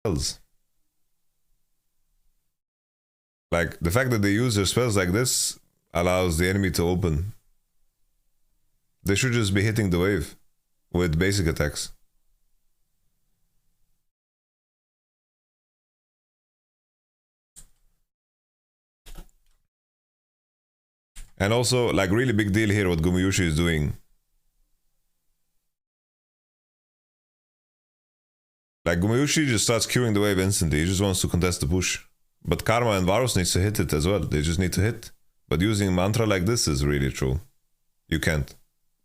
spells. Like, the fact that they use their spells like this allows the enemy to open. They should just be hitting the wave with basic attacks. And also, like, really big deal here what Gumayushi is doing. Like, Gumayushi just starts queuing the wave instantly. He just wants to contest the push. But Karma and Varus needs to hit it as well. They just need to hit. But using mantra like this is really true. You can't.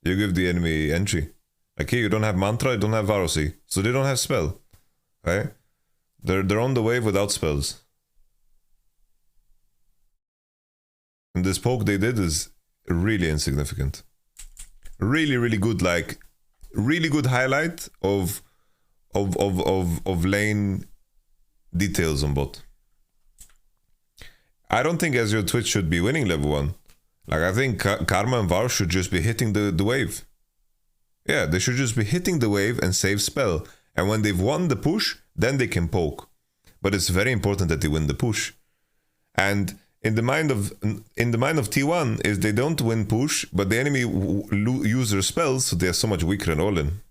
You give the enemy entry. Like here, you don't have mantra, you don't have Varusi. So they don't have spell. Right? They're on the wave without spells. And this poke they did is really insignificant. Really, really good, like, really good highlight of lane details on bot. I don't think Ezreal Twitch should be winning level 1. Like, I think Karma and Varus should just be hitting the wave. Yeah, they should just be hitting the wave and save spell. And when they've won the push, then they can poke. But it's very important that they win the push. And in the mind of T1 is they don't win push, but the enemy use their spells, so they're so much weaker and all in.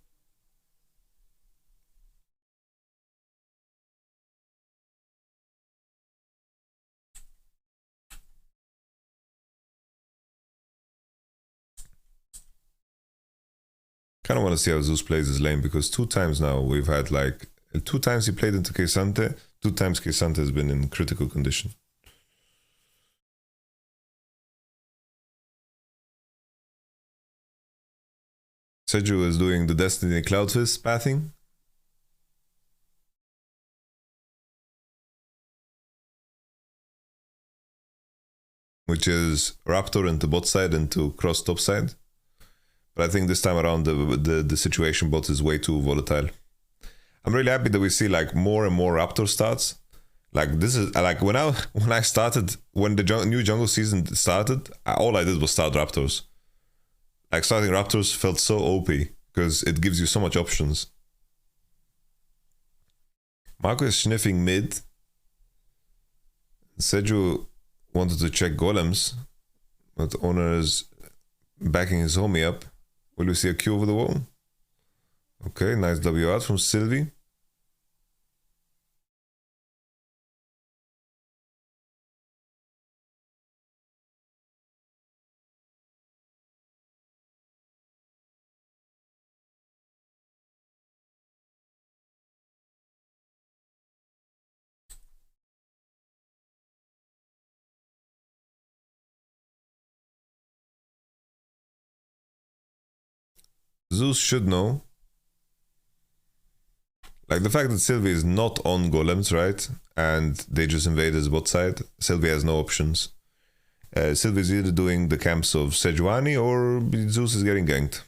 Kind of want to see how Zeus plays his lane, because 2 times now we've had, like, 2 times he played into K'Sante, 2 times K'Sante has been in critical condition. Seju is doing the Destiny Cloudfist pathing. Which is Raptor into bot side into cross top side. But I think this time around the situation bot is way too volatile. I'm really happy that we see like more and more Raptor starts. Like this is like when I started, when the new jungle season started, all I did was start Raptors. Like starting Raptors felt so OP because it gives you so much options. Marco is sniffing mid. Seju wanted to check golems, but the owner is backing his homie up. Will we see a Q over the wall? Okay, nice W out from Sylvie. Zeus should know. Like the fact that Sylvie is not on golems, right? And they just invade his bot side. Sylvie has no options. Sylvie is either doing the camps of Sejuani or Zeus is getting ganked.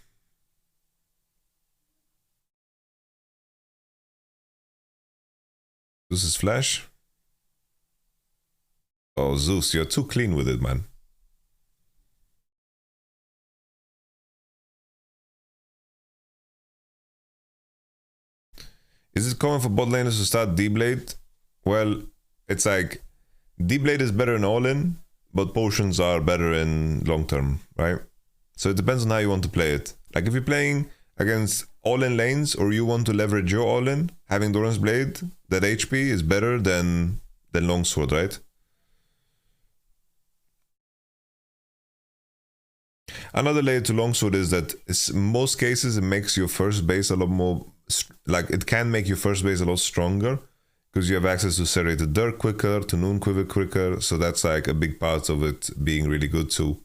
Zeus's flash. Oh, Zeus, you're too clean with it, man. Is it common for bot laners to start D-Blade? Well, it's like D-Blade is better in all-in, but potions are better in long-term, right? So it depends on how you want to play it. Like if you're playing against all-in lanes or you want to leverage your all-in, having Doran's Blade, that HP is better than Longsword, right? Another layer to Longsword is that in most cases it makes your first base a lot more, like it can make your first base a lot stronger because you have access to Serrated Dirt quicker, to Noon Quiver quicker, so that's like a big part of it being really good too.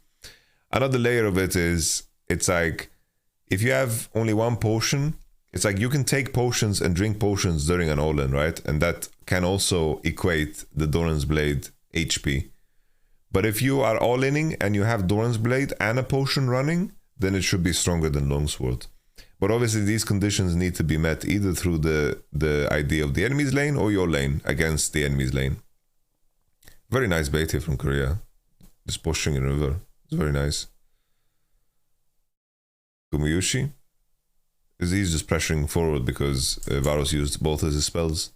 Another layer of it is, it's like, if you have only one potion, it's like you can take potions and drink potions during an all-in, right? And that can also equate the Doran's Blade HP. But if you are all-inning and you have Doran's Blade and a potion running, then it should be stronger than Longsword. But obviously these conditions need to be met either through the idea of the enemy's lane or your lane against the enemy's lane. Very nice bait here from Korea. Just pushing in river. It's very nice. Gumayushi. He's just pressuring forward because Varus used both of his spells.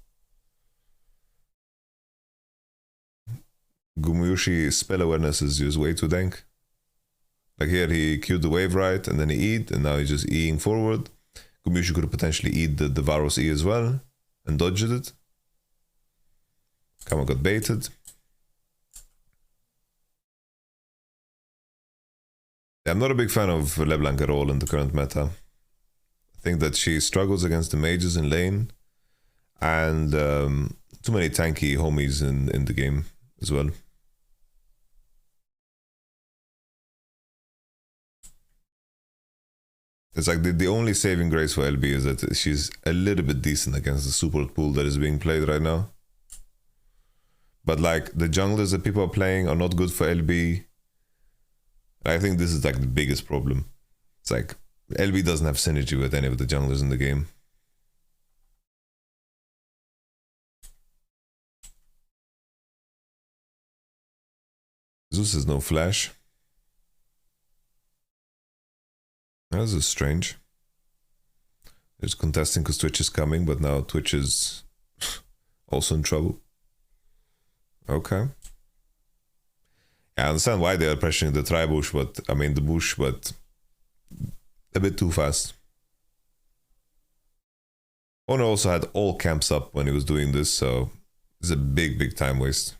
Gumyushi spell awareness is just way too dank. Like here, he queued the wave right, and then he E'd, and now he's just E'ing forward. Gumyushi could have potentially E'd the Varus E as well, and dodged it. Kama got baited. I'm not a big fan of LeBlanc at all in the current meta. I think that she struggles against the mages in lane, and too many tanky homies in the game as well. It's like the only saving grace for LB is that she's a little bit decent against the support pool that is being played right now. But like the junglers that people are playing are not good for LB. I think this is like the biggest problem. It's like LB doesn't have synergy with any of the junglers in the game. Zeus has no flash. This is strange. There's contesting because Twitch is coming, but now Twitch is also in trouble. Okay. I understand why they are pressuring the tri-bush, but I mean the bush, but a bit too fast. Owner also had all camps up when he was doing this, so it's a big time waste.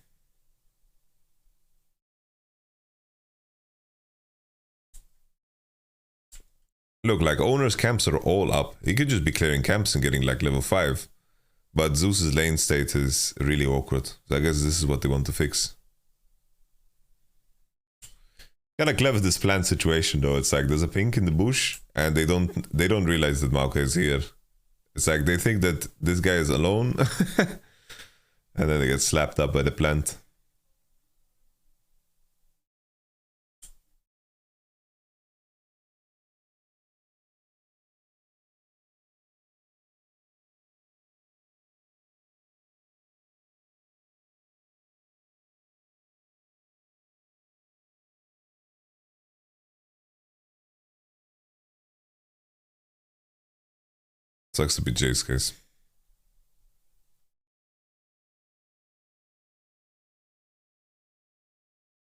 Look, like Owner's camps are all up. He could just be clearing camps and getting like level 5. But Zeus's lane state is really awkward. So I guess this is what they want to fix. Kind of clever this plant situation though. It's like there's a pink in the bush and they don't realize that Maoka is here. It's like they think that this guy is alone and then they get slapped up by the plant. Sucks to be Jay's case.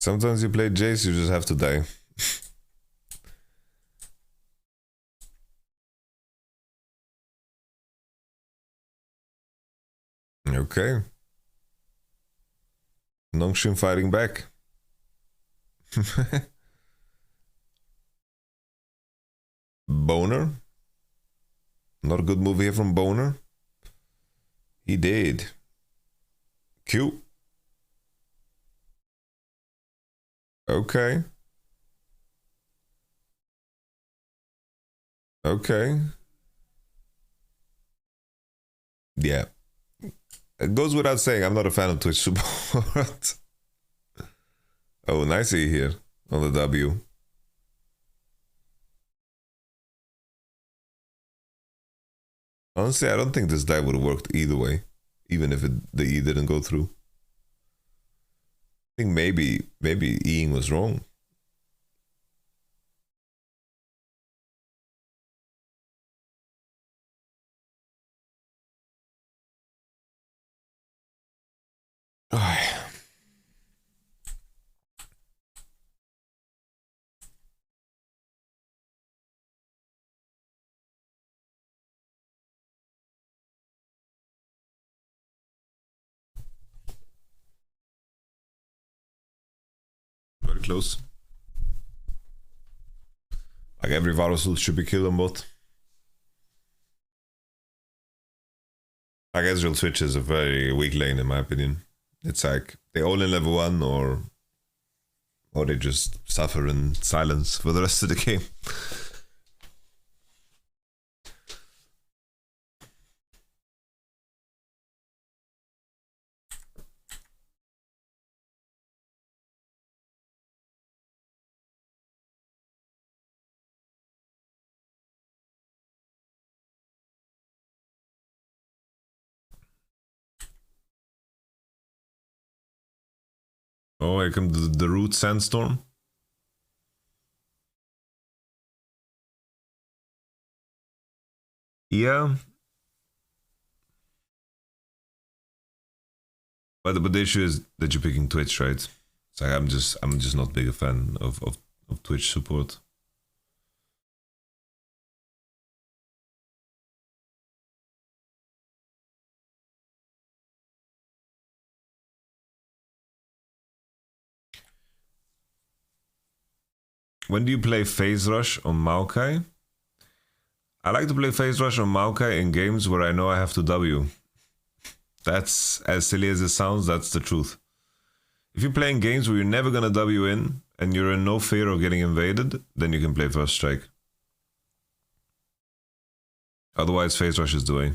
Sometimes you play Jace, you just have to die. Okay. Nongshim fighting back. Boner. Not a good move here from Boner. He did. Q. Okay. Okay. Yeah. It goes without saying, I'm not a fan of Twitch support. Oh, nice E here on the W. Honestly, I don't think this dive would have worked either way, even if the E didn't go through. I think maybe Eing was wrong. Very close. Like every Varus should be killed on bot. Like Ezreal Twitch is a very weak lane in my opinion. It's like they all in level 1 or they just suffer in silence for the rest of the game. Oh, here comes the root sandstorm. Yeah. But the issue is that you're picking Twitch, right? It's like I'm just not big a fan of Twitch support. When do you play Phase Rush on Maokai? I like to play Phase Rush on Maokai in games where I know I have to W. That's, as silly as it sounds, that's the truth. If you're playing games where you're never gonna W in, and you're in no fear of getting invaded, then you can play First Strike. Otherwise, Phase Rush is the way.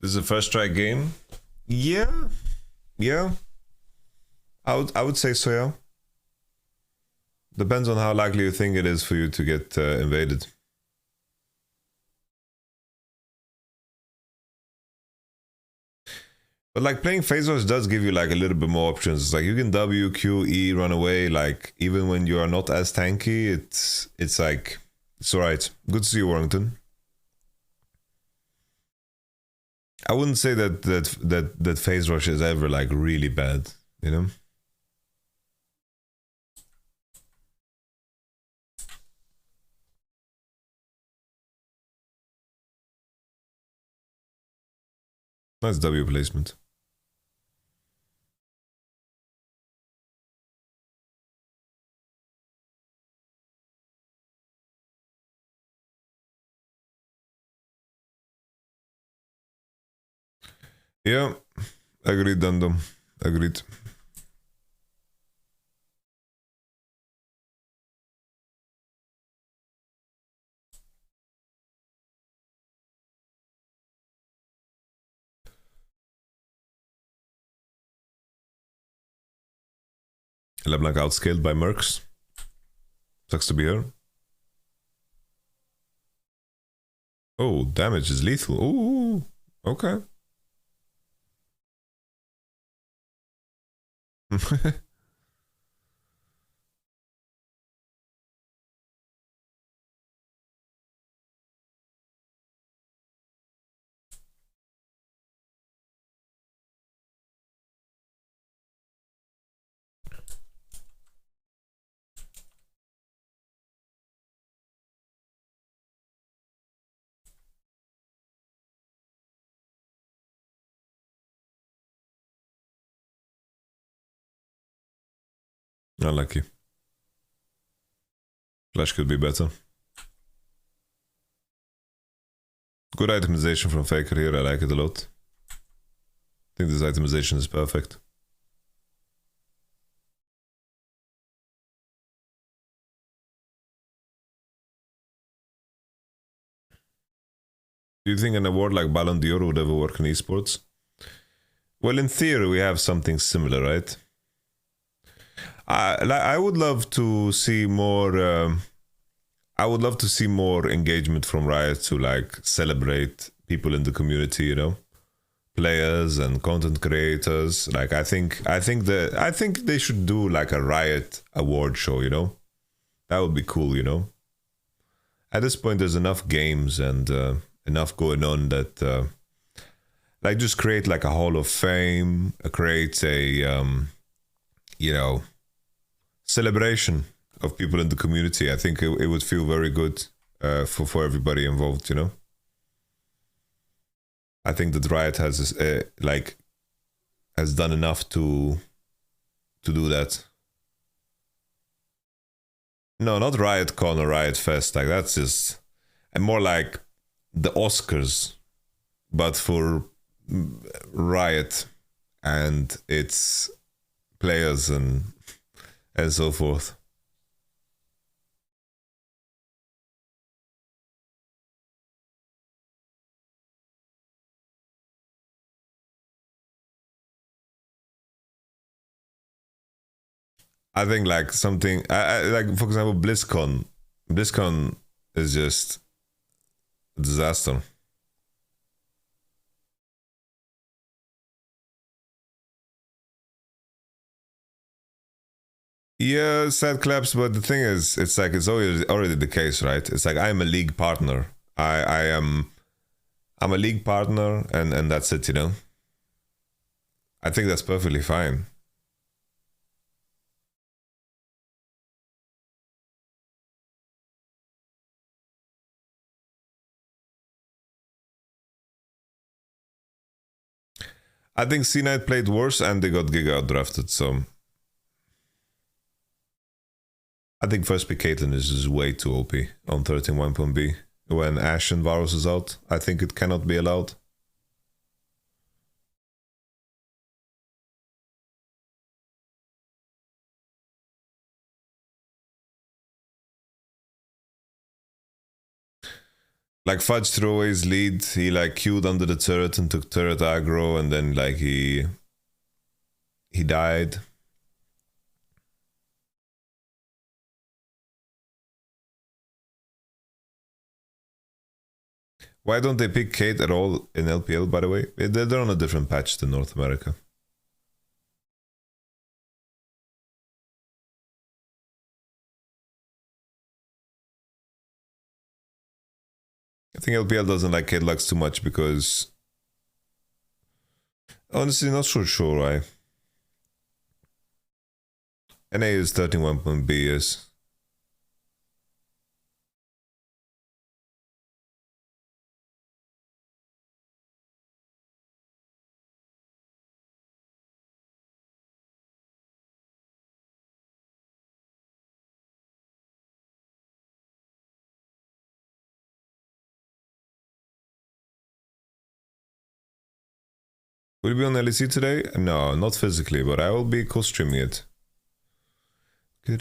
This is a First Strike game? Yeah. Yeah. I would say so, yeah. Depends on how likely you think it is for you to get invaded. But like playing Phase Rush does give you like a little bit more options. It's like you can W, Q, E, run away. Like even when you are not as tanky, it's like it's alright. Good to see you, Warrington. I wouldn't say that Phase Rush is ever like really bad, you know? Nice W placement. Yeah, agreed, Dundum. Agreed. LeBlanc outscaled by Mercs. Sucks to be her. Oh, damage is lethal. Ooh, okay. Unlucky. Flash could be better. Good itemization from Faker here, I like it a lot. I think this itemization is perfect. Do you think an award like Ballon d'Or would ever work in esports? Well, in theory, we have something similar, right? I would love to see more. I would love to see more engagement from Riot to like celebrate people in the community, you know, players and content creators. Like I think they should do like a Riot award show, you know. That would be cool, you know. At this point, there's enough games and enough going on that like just create like a Hall of Fame, create a you know, celebration of people in the community. I think it would feel very good for everybody involved, you know. I think that Riot has like has done enough to do that. No, not RiotCon or Riot Fest. Like that's just and more like the Oscars, but for Riot and its players and so forth. I think like something like, for example, BlizzCon. BlizzCon is just a disaster. Yeah, sad claps, but the thing is, it's like it's already the case, right? It's like I'm a league partner. I'm a league partner, and that's it, you know. I think that's perfectly fine. I think C-Knight played worse and they got Giga drafted, so I think first pick Caitlyn is just way too OP on 13-1.B. When Ashe and Varus is out, I think it cannot be allowed. Like Fudge threw away his lead, he like queued under the turret and took turret aggro, and then like he died. Why don't they pick Kate at all in LPL, by the way? They're on a different patch than North America. I think LPL doesn't like Kate Lux too much because... Honestly, not so sure why. NA is 13-1.B, yes. Will you be on LEC today? No, not physically, but I will be co-streaming it. In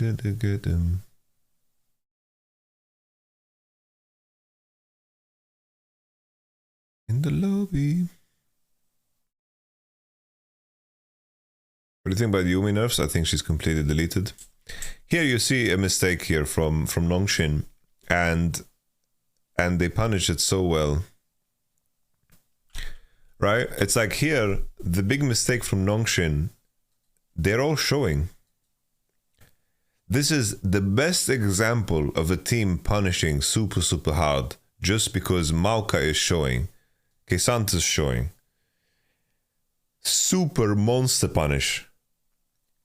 the lobby. What do you think about Yumi nerfs? I think she's completely deleted. Here you see a mistake here from Nongshin, and they punish it so well. Right? It's like here, the big mistake from Nongshin, they're all showing. This is the best example of a team punishing super hard just because Maoka is showing, Kesant is showing. Super monster punish.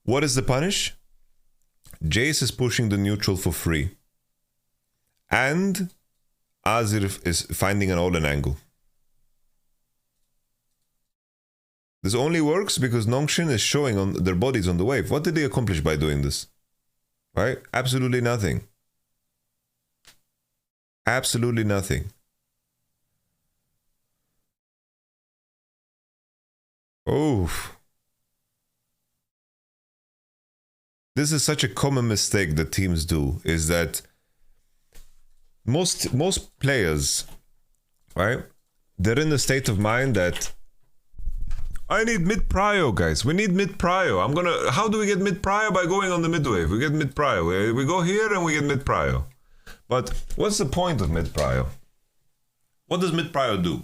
What is the punish? Jace is pushing the neutral for free. And Azir is finding an all-in angle. This only works because Nongshin is showing on their bodies on the wave. What did they accomplish by doing this? Right? Absolutely nothing. Absolutely nothing. Oh. This is such a common mistake that teams do, is that most players, right? They're in the state of mind that I need mid prio, guys. We need mid prio. How do we get mid prio? By going on the mid wave. We get mid prio. We go here and we get mid prio. But what's the point of mid prio? What does mid prio do?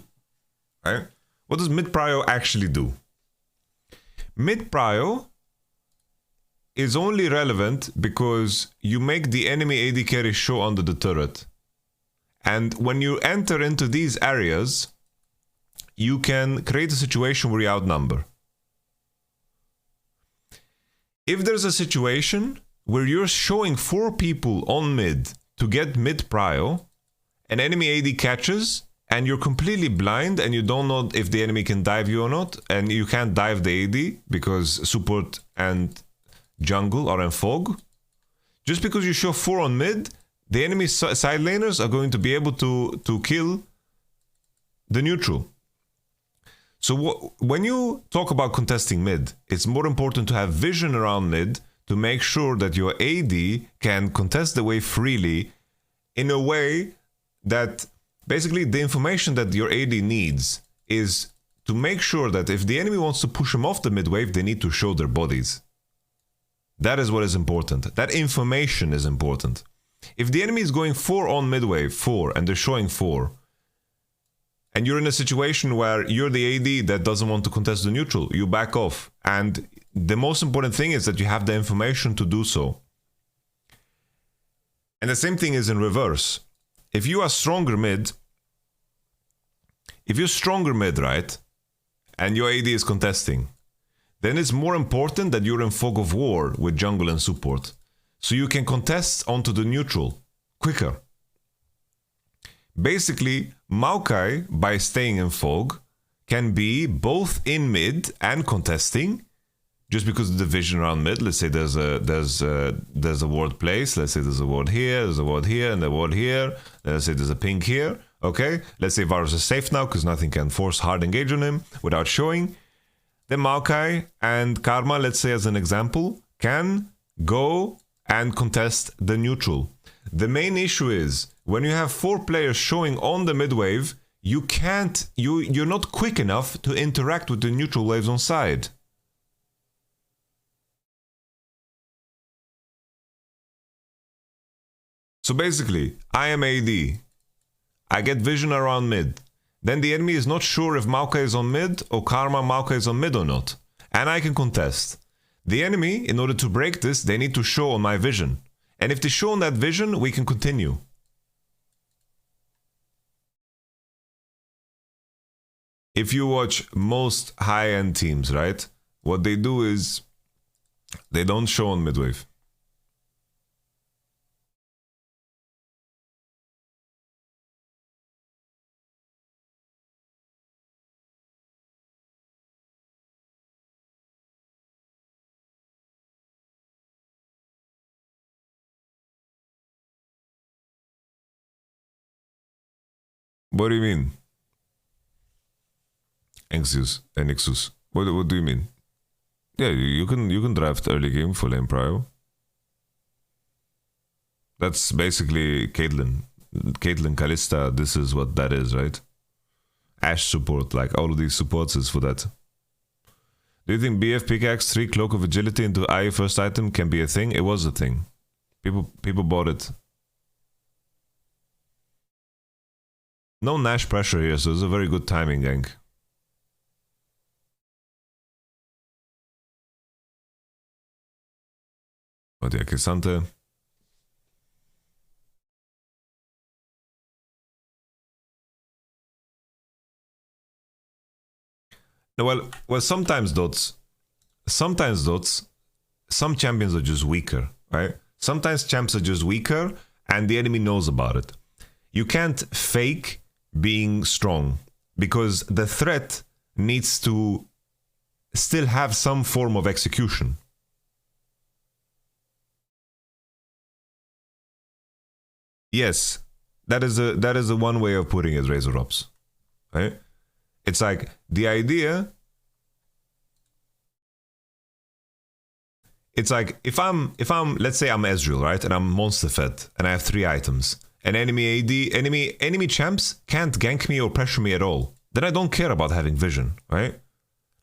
Right? What does mid prio actually do? Mid prio is only relevant because you make the enemy AD carry show under the turret. And when you enter into these areas, you can create a situation where you outnumber. If there's a situation where you're showing 4 people on mid to get mid prio, an enemy AD catches, and you're completely blind and you don't know if the enemy can dive you or not, and you can't dive the AD because support and jungle are in fog. Just because you show 4 on mid, the enemy side laners are going to be able to kill the neutral. So when you talk about contesting mid, it's more important to have vision around mid to make sure that your AD can contest the wave freely in a way that basically the information that your AD needs is to make sure that if the enemy wants to push them off the mid wave, they need to show their bodies. That is what is important. That information is important. If the enemy is going 4 on midwave, 4, and they're showing 4, and you're in a situation where you're the AD that doesn't want to contest the neutral, you back off. And the most important thing is that you have the information to do so. And the same thing is in reverse. If you are stronger mid, right, and your AD is contesting, then it's more important that you're in fog of war with jungle and support, so you can contest onto the neutral quicker. Basically, Maokai, by staying in fog, can be both in mid and contesting, just because of the vision around mid. Let's say there's a ward place. Let's say there's a ward here, there's a ward here, and a ward here. Let's say there's a ping here. Okay, let's say Varus is safe now because nothing can force hard engage on him without showing. Then Maokai and Karma, let's say as an example, can go and contest the neutral. The main issue is when you have 4 players showing on the mid wave, you're not quick enough to interact with the neutral waves on side. So basically, I am AD. I get vision around mid. Then the enemy is not sure if Maokai is on mid or Karma Maokai is on mid or not. And I can contest. The enemy, in order to break this, they need to show on my vision. And if they show on that vision, we can continue. If you watch most high-end teams, right? What they do is they don't show on midwave. What do you mean? Nexus. What do you mean? Yeah, you can draft early game for lane prio. That's basically Caitlyn. Caitlyn Kalista, this is what that is, right? Ashe support, like all of these supports is for that. Do you think BF pickaxe 3 cloak of agility into IE first item can be a thing? It was a thing. People bought it. No Nash pressure here, so it's a very good timing, gang. Oddio, che sante. No, well, sometimes dots, some champions are just weaker, right? Sometimes champs are just weaker, and the enemy knows about it. You can't fake being strong, because the threat needs to still have some form of execution. Yes, that is a one way of putting it, Razor Ops, right? It's like the idea. It's like if I'm let's say I'm Ezreal, right, and I'm monster fed and I have 3 items, and enemy champs can't gank me or pressure me at all, then I don't care about having vision, right?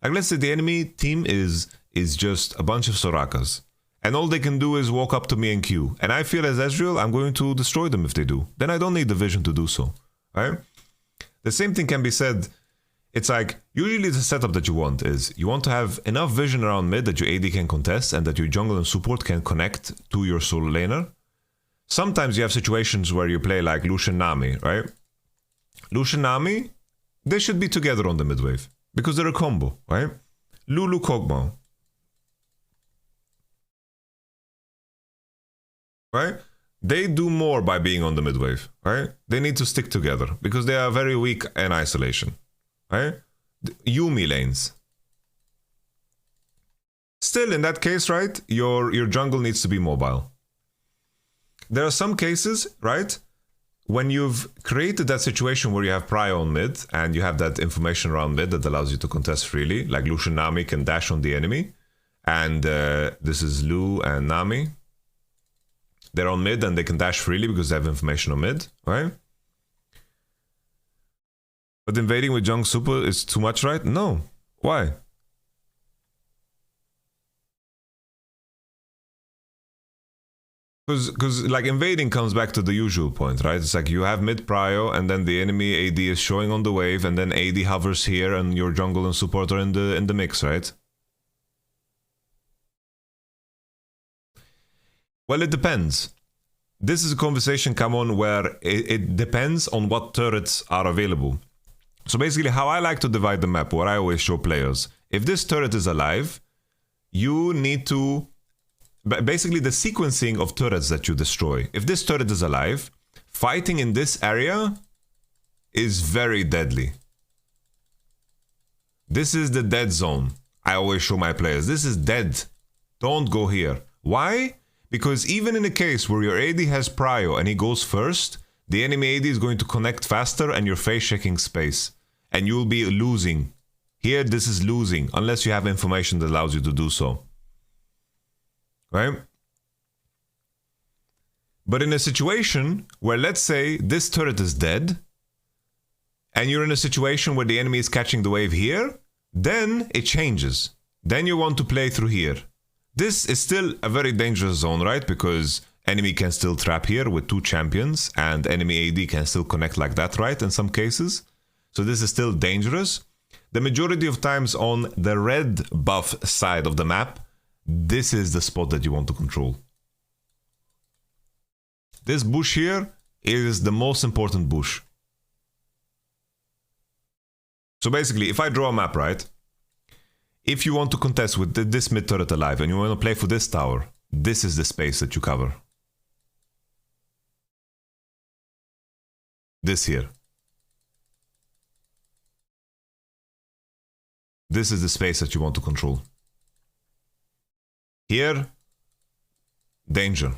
Like let's say the enemy team is just a bunch of Sorakas, and all they can do is walk up to me and Q, and I feel as Ezreal I'm going to destroy them if they do. Then I don't need the vision to do so, right? The same thing can be said. It's like, usually the setup that you want is, you want to have enough vision around mid that your AD can contest and that your jungle and support can connect to your solo laner. Sometimes you have situations where you play like Lucian Nami, right? Lucian Nami, they should be together on the mid wave, because they're a combo, right? Lulu Kog'Maw, right? They do more by being on the mid wave, right? They need to stick together, because they are very weak in isolation. Right? Yumi lanes. Still, in that case, right, your jungle needs to be mobile. There are some cases, right, when you've created that situation where you have prio on mid and you have that information around mid that allows you to contest freely, like Lucian Nami can dash on the enemy, and this is Lu and Nami. They're on mid and they can dash freely because they have information on mid, right? But invading with Jung Super is too much, right? No. Why? Because like invading comes back to the usual point, right? It's like you have mid prio and then the enemy AD is showing on the wave and then AD hovers here and your jungle and support are in the mix, right? Well, it depends. This is a conversation, come on, where it depends on what turrets are available. So basically how I like to divide the map, what I always show players, if this turret is alive, you need to... Basically the sequencing of turrets that you destroy. If this turret is alive, fighting in this area is very deadly. This is the dead zone. I always show my players. This is dead. Don't go here. Why? Because even in a case where your AD has prio and he goes first, the enemy AD is going to connect faster and you're face checking space. And you'll be losing. Here, this is losing, unless you have information that allows you to do so. Right? But in a situation where, let's say, this turret is dead, and you're in a situation where the enemy is catching the wave here, then it changes. Then you want to play through here. This is still a very dangerous zone, right? Because enemy can still trap here with 2 champions, and enemy AD can still connect like that, right? In some cases. So this is still dangerous. The majority of times on the red buff side of the map, this is the spot that you want to control. This bush here is the most important bush. So basically, if I draw a map, right? If you want to contest with this mid turret alive and you want to play for this tower, this is the space that you cover. This here. This is the space that you want to control. Here, danger.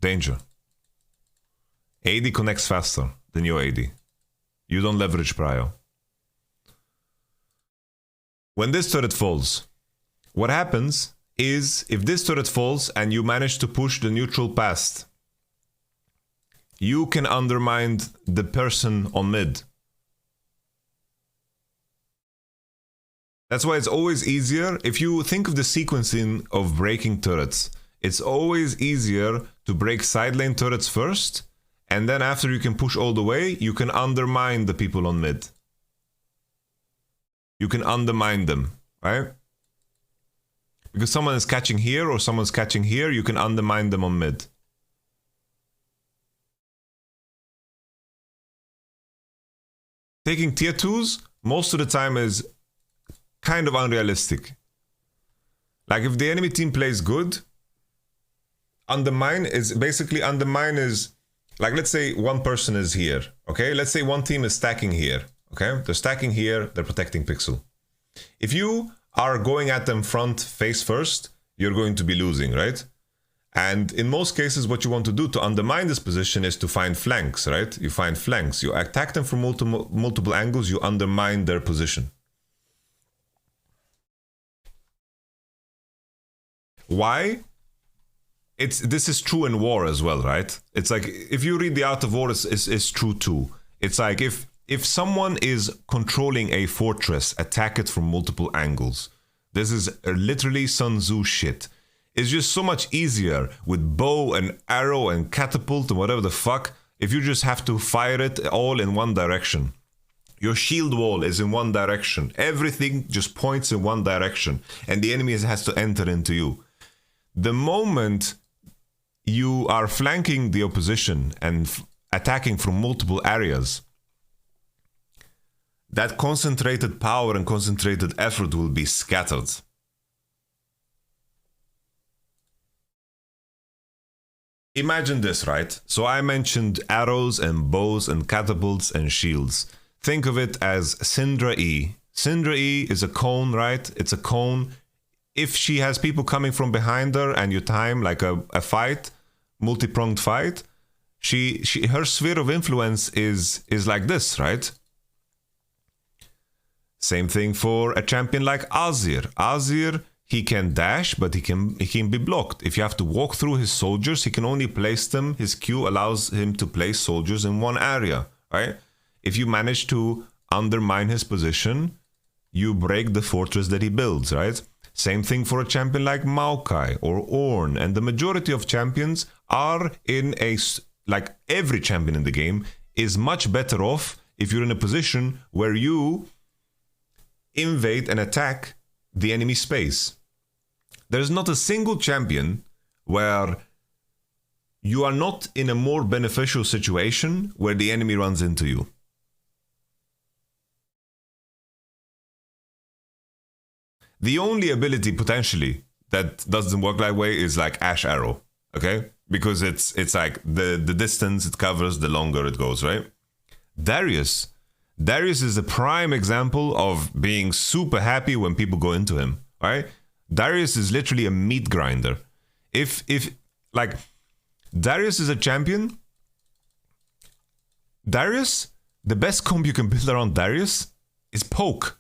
Danger. AD connects faster than your AD. You don't leverage prio. When this turret falls, what happens is if this turret falls and you manage to push the neutral past, you can undermine the person on mid. That's why it's always easier, if you think of the sequencing of breaking turrets, it's always easier to break side lane turrets first, and then after you can push all the way, you can undermine the people on mid. You can undermine them, right? Because someone is catching here or someone's catching here, you can undermine them on mid. Taking tier 2s, most of the time is kind of unrealistic. Like if the enemy team plays good, undermine is like, let's say one person is here, okay? Let's say one team is stacking here, okay? They're stacking here, they're protecting pixel. If you are going at them front face first, you're going to be losing, right? And in most cases, what you want to do to undermine this position is to find flanks, right? You find flanks, you attack them from multiple angles, you undermine their position. Why? This is true in war as well, right? It's like, if you read The Art of War, it's true too. It's like, if someone is controlling a fortress, attack it from multiple angles. This is literally Sun Tzu shit. It's just so much easier with bow and arrow and catapult and whatever the fuck, if you just have to fire it all in one direction. Your shield wall is in one direction. Everything just points in one direction, and the enemy has to enter into you. The moment you are flanking the opposition and attacking from multiple areas, that concentrated power and concentrated effort will be scattered. Imagine this, right? So I mentioned arrows and bows and catapults and shields. Think of it as Syndra E. Syndra E is a cone, right? It's a cone. If she has people coming from behind her and you time like a fight, multi-pronged fight, her sphere of influence is like this, right? Same thing for a champion like Azir. Azir, he can dash, but he can be blocked. If you have to walk through his soldiers, he can only place them. His Q allows him to place soldiers in one area, right? If you manage to undermine his position, you break the fortress that he builds, right? Same thing for a champion like Maokai or Ornn, and the majority of champions are in a, like every champion in the game is much better off if you're in a position where you invade and attack the enemy space. There's not a single champion where you are not in a more beneficial situation where the enemy runs into you. The only ability potentially that doesn't work that way is like Ash Arrow, okay? Because it's like the distance it covers, the longer it goes, right? Darius is a prime example of being super happy when people go into him, right? Darius is literally a meat grinder. If like Darius is a champion, Darius, the best comp you can build around Darius is poke.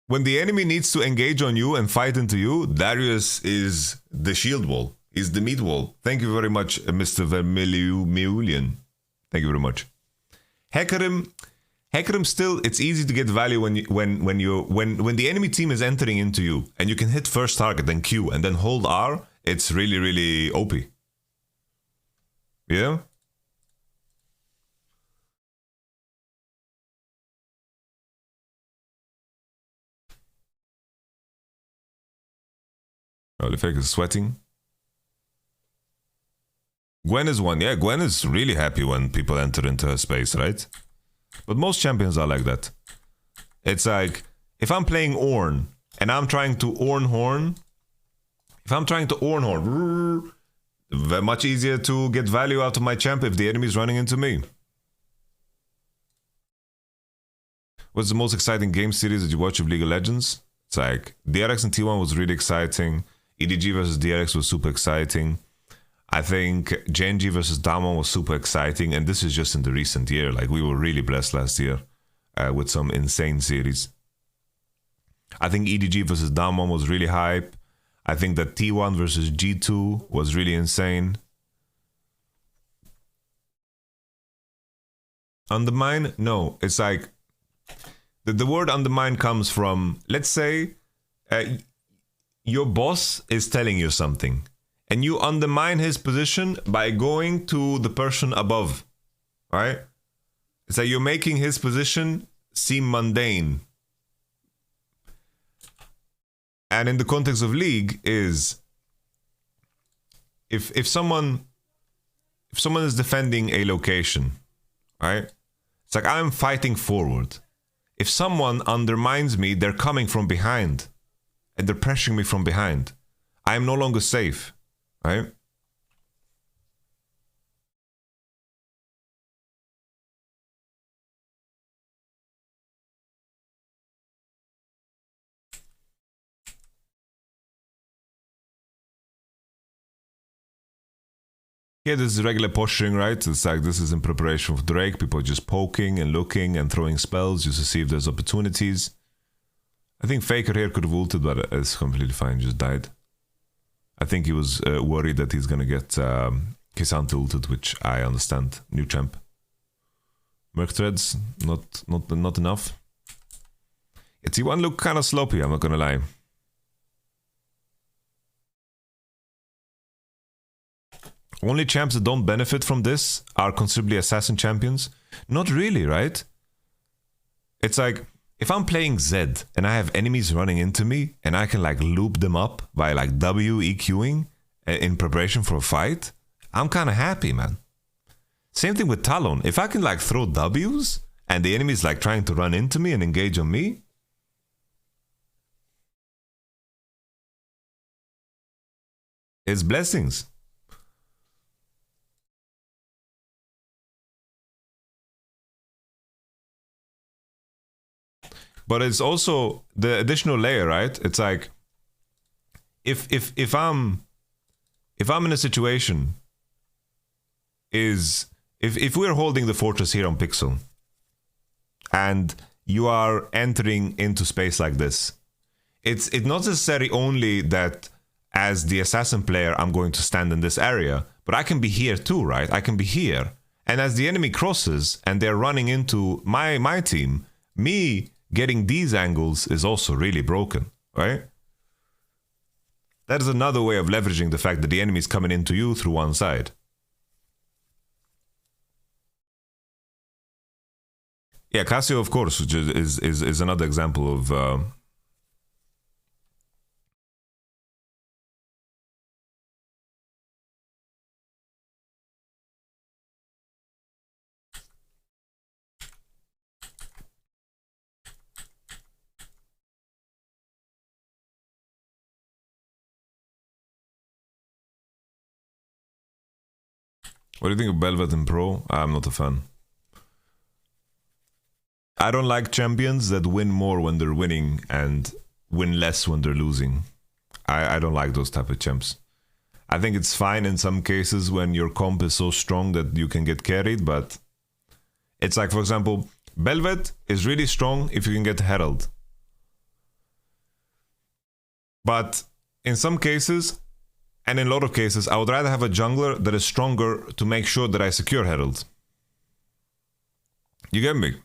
When the enemy needs to engage on you and fight into you, Darius is the shield wall. He's the meat wall. Thank you very much, Mr. Vermilion. Thank you very much. Hecarim still, it's easy to get value when the enemy team is entering into you and you can hit first target, then Q, and then hold R. It's really, really OP. Yeah? Oh, the fake is sweating. Gwen is one. Yeah, Gwen is really happy when people enter into her space, right? But most champions are like that. It's like, if I'm playing Ornn, and I'm trying to Ornn, very much easier to get value out of my champ if the enemy is running into me. What's the most exciting game series that you watch of League of Legends? It's like, DRX and T1 was really exciting. EDG versus DRX was super exciting. I think Genji versus Damwon was super exciting, and this is just in the recent year. Like, we were really blessed last year with some insane series. I think EDG versus Damwon was really hype. I think that T1 versus G2 was really insane. Undermine? No, it's like the word undermine comes from, let's say, your boss is telling you something, and you undermine his position by going to the person above, right? It's like you're making his position seem mundane. And in the context of League is, if someone is defending a location, right? It's like I'm fighting forward. If someone undermines me, they're coming from behind, and they're pressuring me from behind. I am no longer safe. Right? Yeah, this is regular posturing, right? It's like this is in preparation for Drake. People are just poking and looking and throwing spells just to see if there's opportunities. I think Faker here could have ulted, but it's completely fine, just died. I think he was worried that he's gonna get Kisant ulted, which I understand. New champ. Merc threads, not enough. Yeah, T1 look kind of sloppy, I'm not gonna lie. Only champs that don't benefit from this are considerably assassin champions. Not really, right? It's like, if I'm playing Zed and I have enemies running into me and I can like loop them up by like W EQing in preparation for a fight, I'm kind of happy, man. Same thing with Talon. If I can like throw Ws and the enemy's like trying to run into me and engage on me, it's blessings. But it's also the additional layer, right? It's like, if I'm in a situation, if we're holding the fortress here on Pixel, and you are entering into space like this, it's not necessary only that as the assassin player I'm going to stand in this area, but I can be here too, right? I can be here, And as the enemy crosses and they're running into my team, me getting these angles is also really broken, right? That is another way of leveraging the fact that the enemy is coming into you through one side. Yeah, Casio, of course, which is another example of... What do you think of Belvet in Pro? I'm not a fan. I don't like champions that win more when they're winning and win less when they're losing. I don't like those type of champs. I think it's fine in some cases when your comp is so strong that you can get carried, but it's like, for example, Belvet is really strong if you can get Herald. But in some cases, and in a lot of cases, I would rather have a jungler that is stronger to make sure that I secure Herald. You get me?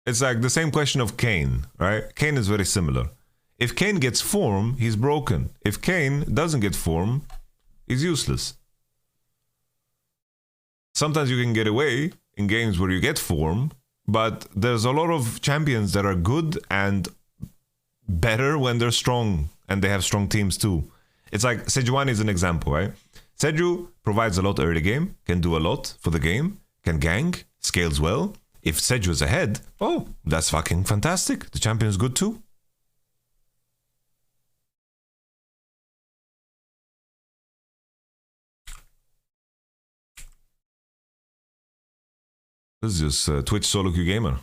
It's like the same question of Kayn, right? Kayn is very similar. If Kayn gets form, he's broken. If Kayn doesn't get form, he's useless. Sometimes you can get away in games where you get form, but there's a lot of champions that are good and better when they're strong, and they have strong teams too. It's like Sejuani is an example, right? Seju provides a lot early game, can do a lot for the game, can gank, scales well. If Seju is ahead, oh, that's fucking fantastic. The champion is good too. This is just Twitch solo queue gamer.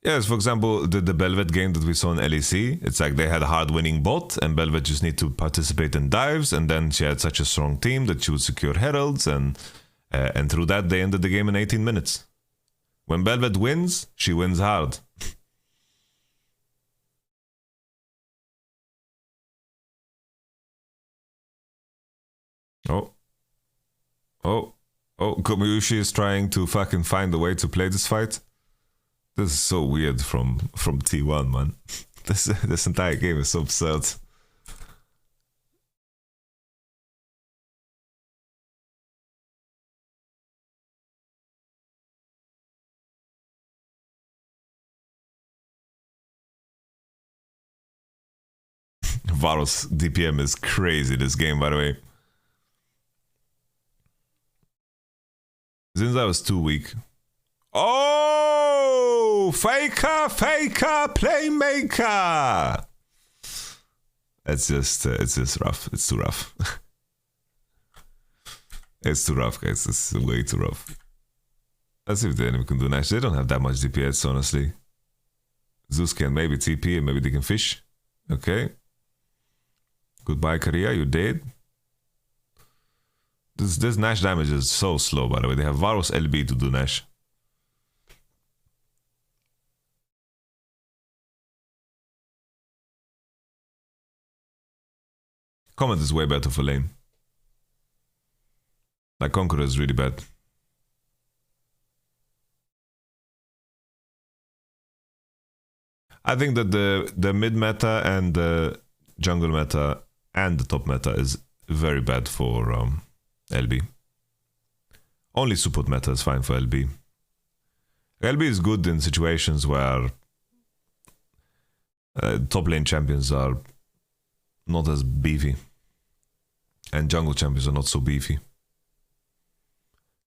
Yes, for example, the Belvet game that we saw in LEC, it's like they had a hard winning bot and Belvet just need to participate in dives, and then she had such a strong team that she would secure heralds, and through that they ended the game in 18 minutes. When Belvet wins, she wins hard. Oh. Komayushi is trying to fucking find a way to play this fight. This is so weird from T1, man. This entire game is so absurd. Varus DPM is crazy this game, by the way. Since I was too weak. Oh, faker, playmaker. It's just rough. It's too rough. It's too rough, guys. It's way too rough. Let's see if the enemy can do Nash. They don't have that much DPS, honestly. Zeus can maybe TP and maybe they can fish. Okay. Goodbye, Korea. You're dead. This Nash damage is so slow, by the way. They have Varus LB to do Nash. Comet is way better for lane. Like Conqueror is really bad. I think that the mid meta and the jungle meta and the top meta is very bad for LB. Only support meta is fine for LB. LB is good in situations where top lane champions are not as beefy. And jungle champions are not so beefy.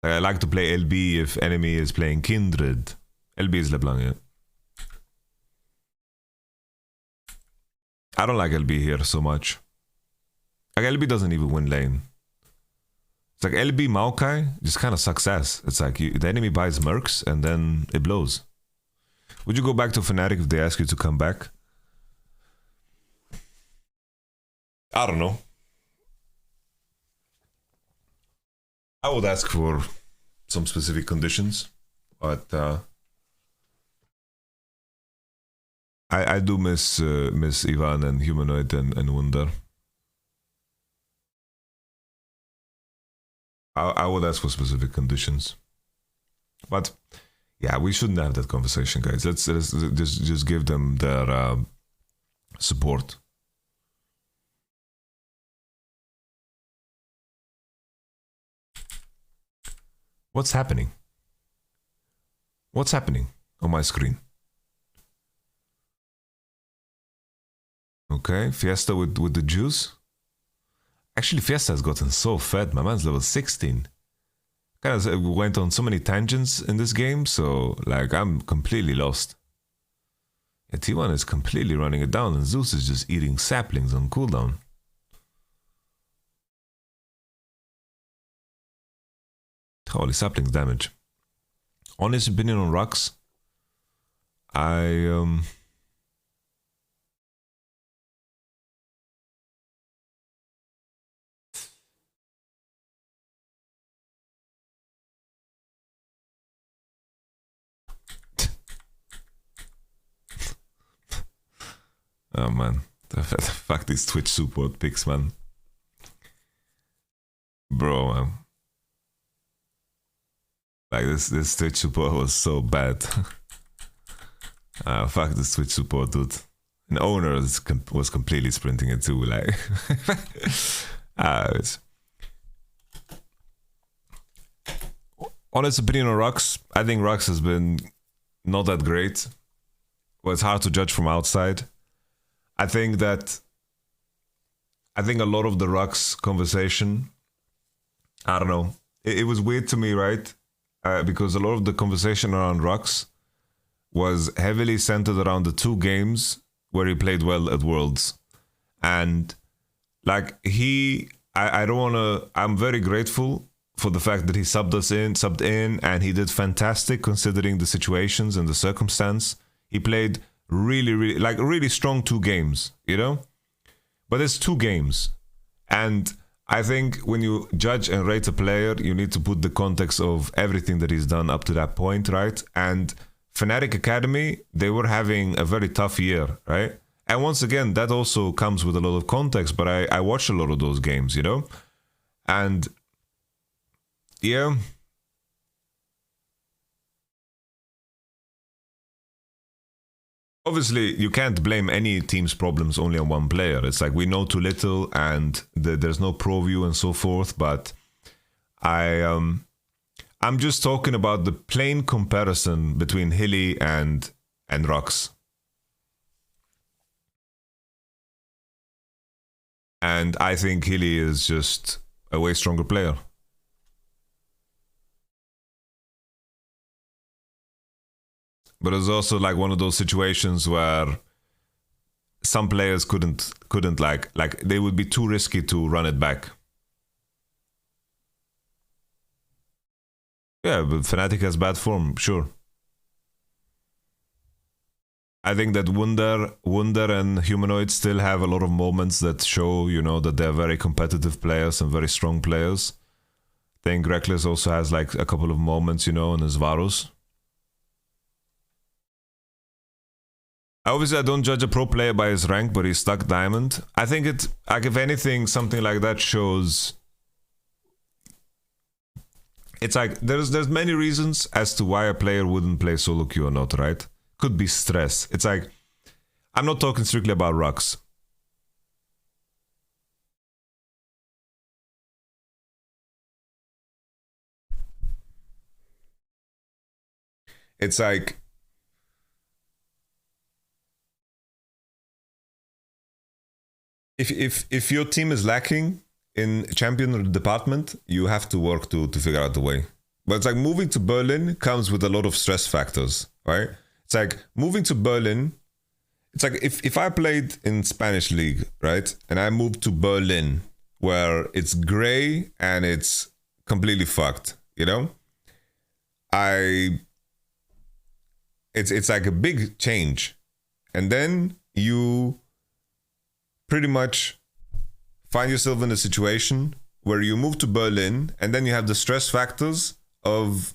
I like to play LB if enemy is playing Kindred. LB is LeBlanc, yeah. I don't like LB here so much. Like LB doesn't even win lane. It's like LB Maokai just kind of sucks ass. It's like the enemy buys mercs and then it blows. Would you go back to Fnatic if they ask you to come back? I don't know. I would ask for some specific conditions, but I do miss Ivan and Humanoid and Wunder. I would ask for specific conditions, but yeah, we shouldn't have that conversation, guys. Let's just give them their support. What's happening? What's happening on my screen? Okay, Fiesta with the juice. Actually, Fiesta has gotten so fed. My man's level 16. Kind of went on so many tangents in this game, so like I'm completely lost. Yeah, T1 is completely running it down, and Zeus is just eating saplings on cooldown. Holy saplings damage. Honest opinion on Rux. Oh man, fuck these Twitch support picks, man. Bro, man. Like this Twitch support was so bad. Fuck this Twitch support, dude. And owner was completely sprinting it too, like. Honest opinion on Rux, I think Rux has been not that great. Well, it's hard to judge from outside. I think a lot of the Rux conversation, I don't know, it was weird to me, right? Because a lot of the conversation around Rux was heavily centered around the 2 games where he played well at Worlds. And like I don't want to, I'm very grateful for the fact that he subbed in, and he did fantastic considering the situations and the circumstance. He played really strong 2 games, you know? But it's 2 games. And I think when you judge and rate a player, you need to put the context of everything that he's done up to that point, right? And Fnatic Academy, they were having a very tough year, right? And once again, that also comes with a lot of context, but I watched a lot of those games, you know? And yeah. Obviously, you can't blame any team's problems only on one player. It's like we know too little and there's no pro view and so forth, but I'm just talking about the plain comparison between Hilly and Rux. And I think Hilly is just a way stronger player. But it's also like one of those situations where some players couldn't like they would be too risky to run it back. Yeah, but Fnatic has bad form, sure. I think that Wunder and Humanoid still have a lot of moments that show, you know, that they're very competitive players and very strong players. I think Reckless also has like a couple of moments, you know, in his Varus. Obviously, I don't judge a pro player by his rank, but he's stuck diamond. I think it, like, if anything, something like that shows. It's like there's many reasons as to why a player wouldn't play solo queue or not, right? Could be stress. It's like, I'm not talking strictly about Rux. It's like, if your team is lacking in champion department, you have to work to figure out the way. But it's like moving to Berlin comes with a lot of stress factors, right? It's like moving to Berlin. It's like if I played in Spanish league, right, and I moved to Berlin where it's gray and it's completely fucked, you know, it's like a big change, and then you pretty much find yourself in a situation where you move to Berlin and then you have the stress factors of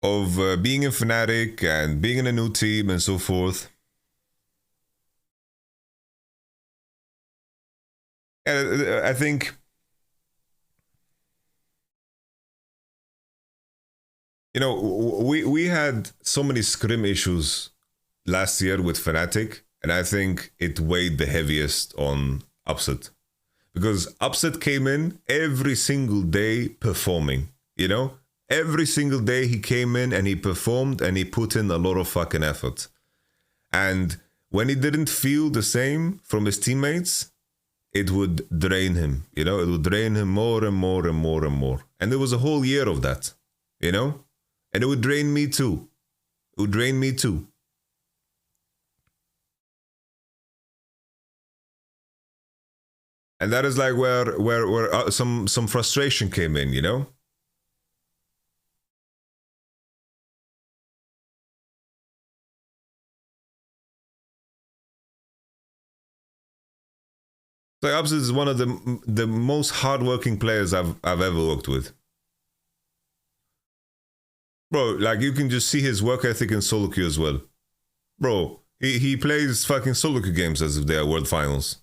being a Fnatic and being in a new team and so forth. And I think, you know, we had so many scrim issues last year with Fnatic, and I think it weighed the heaviest on Upset. Because Upset came in every single day performing, you know? Every single day he came in and he performed and he put in a lot of fucking effort. And when he didn't feel the same from his teammates, it would drain him, you know? It would drain him more and more and more and more. And there was a whole year of that, you know? And it would drain me too. It would drain me too. And that is like where some frustration came in, you know? So Upset is one of the most hardworking players I've ever worked with. Bro, like you can just see his work ethic in solo queue as well. Bro, he plays fucking solo queue games as if they are world finals.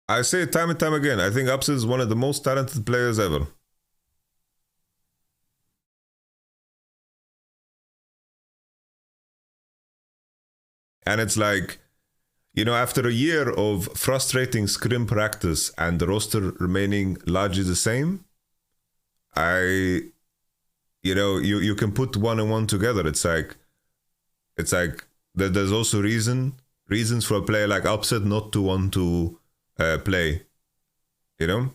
I say it time and time again, I think Upset is one of the most talented players ever. And it's like, you know, after a year of frustrating scrim practice and the roster remaining largely the same, you know, you can put one and one together. It's like there's also reasons for a player like Upset not to want to play, you know?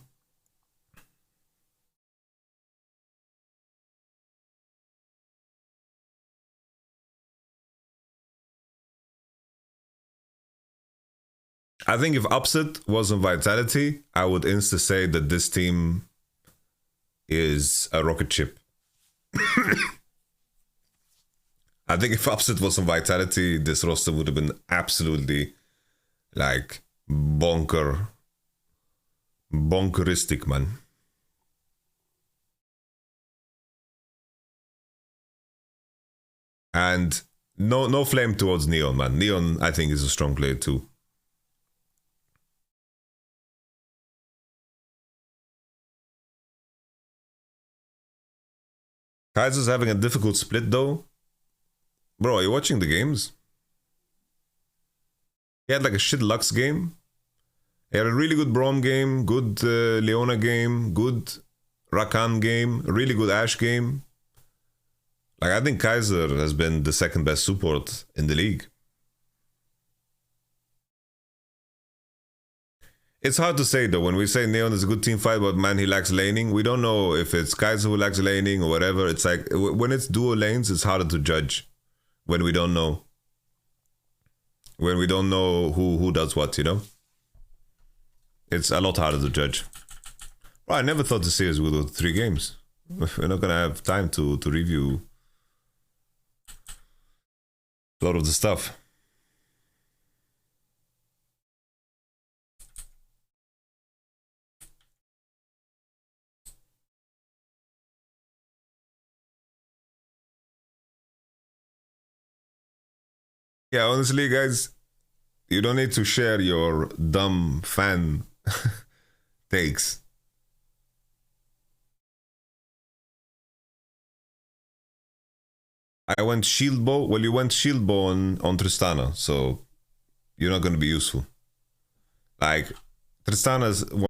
I think if Upset was on Vitality, I would insta say that this team is a rocket ship. I think if Upset was on Vitality, this roster would have been absolutely like bonkeristic, man. And no flame towards Neon, man. Neon, I think, is a strong player too. Kaiser's having a difficult split though. Bro, are you watching the games? He had like a shit Lux game. He had a really good Braum game, good Leona game, good Rakan game, a really good Ashe game. Like, I think Kaiser has been the second best support in the league. It's hard to say though, when we say Neon is a good team fight, but man, he lacks laning. We don't know if it's Kaiser who lacks laning or whatever. It's like, when it's dual lanes, it's harder to judge. When we don't know. When we don't know who does what, you know? It's a lot harder to judge. Well, I never thought the series would go 3 games. We're not gonna have time to review a lot of the stuff. Yeah, honestly, guys, you don't need to share your dumb fan takes. I went shield bow. Well, you went shield bow on Tristana, so you're not going to be useful. Like, Tristana's